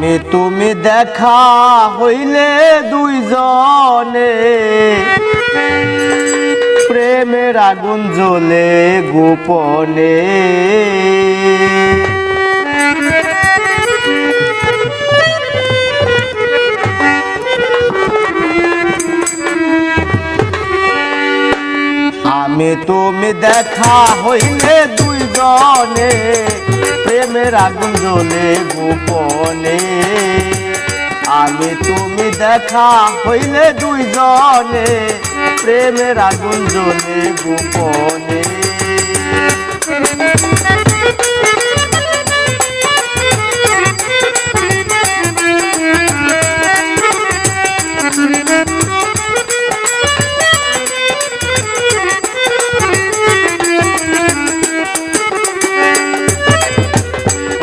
আমি তুমি দেখা হইলে দুইজনে প্রেমের আগুন জ্বলে গোপনে। আমি তুমি দেখা হইলে দুইজনে প্রেমের আগুন জ্বলে গোপনে। আমি তুমি দেখা হইলে দুইজনে প্রেমের আগুন জ্বলে গোপনে।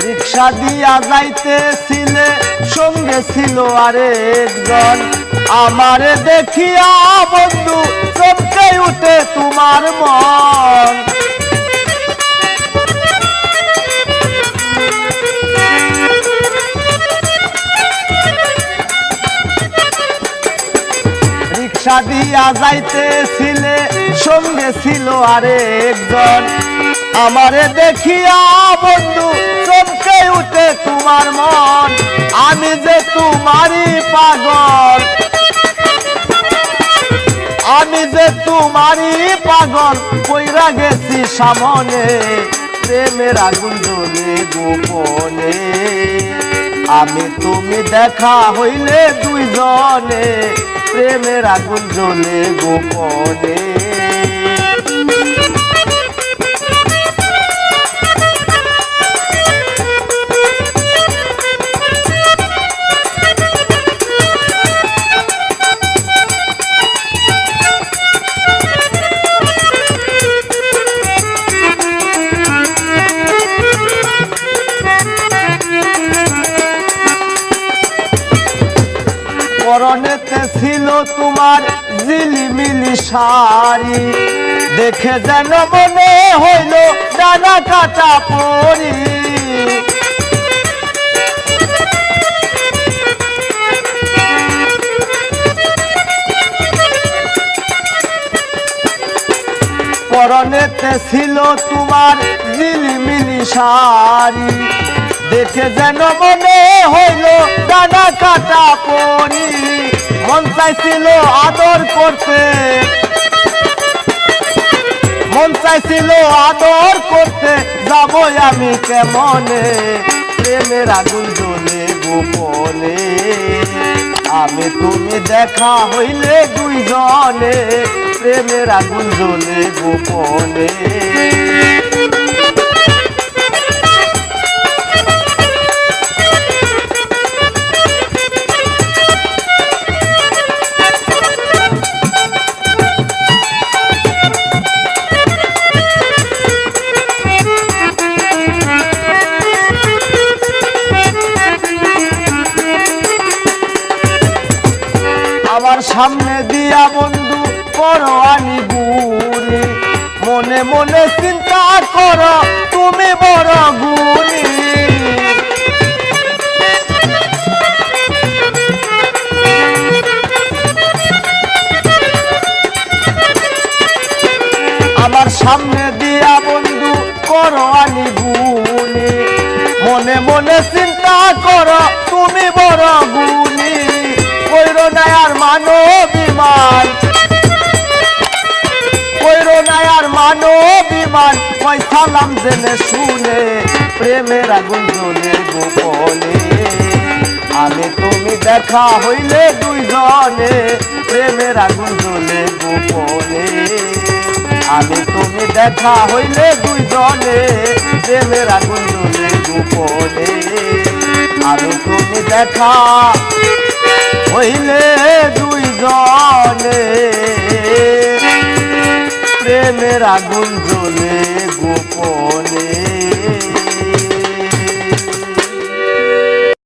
রিক্সা দিয়া যাইতেছিলে সঙ্গে ছিল আরেকজন, আমারে দেখিয়া বন্ধু চমকে উঠে তোমার মন। রিক্সা দিয়া যাইতেছিলে সঙ্গে ছিল আরেকজন, আমারে দেখিয়া বন্ধু চমকে উঠে তোমার মন। আমি যে তোমারই পাগল, আমি যে তোমারই পাগল, কইরা গেছি সামনে প্রেমের আগুন জ্বলে গোপনে। আমি তুমি দেখা হইলে দুইজনে প্রেমের আগুন জ্বলে গোপনে। পরনেতে ছিল তোমার ঝিলিমিলি শাড়ি, দেখে যেন মনে হইল ডানা কাটা পরি। পরনেতে ছিল তোমার ঝিলিমিলি শাড়ি, দেখে যেন মনে হইল ডানা কাটা পরি। মন চাইছিল আদর করতে, মন চাইছিল আদর করতে, যাবো আমি কেমনে প্রেমের আগুন জ্বলে গোপনে। আমি তুমি দেখা হইলে দুইজনে প্রেমের আগুন জ্বলে গোপনে। আমার সামনে দিয়া বন্ধু করো আনি গুনি, মনে মনে চিন্তা করো তুমি বড় গুণী। আমার সামনে দিয়া বন্ধু করো আনি গুনি, মনে মনে চিন্তা করো তুমি বড় গুণী। কইরো না আর মানো বিমান, কইরো না আর মানো বিমান, পয়সালাম জেনে শুনে প্রেমের আগুন জ্বলে গোপনে। আমি তুমি দেখা হইলে দুইজনে প্রেমের আগুন জ্বলে গোপনে। আমি তুমি দেখা হইলে দুইজনে প্রেমের আগুন জ্বলে গোপনে। আমি তুমি দেখা হইলে দুইজনে প্রেমের আগুন জ্বলে গোপনে।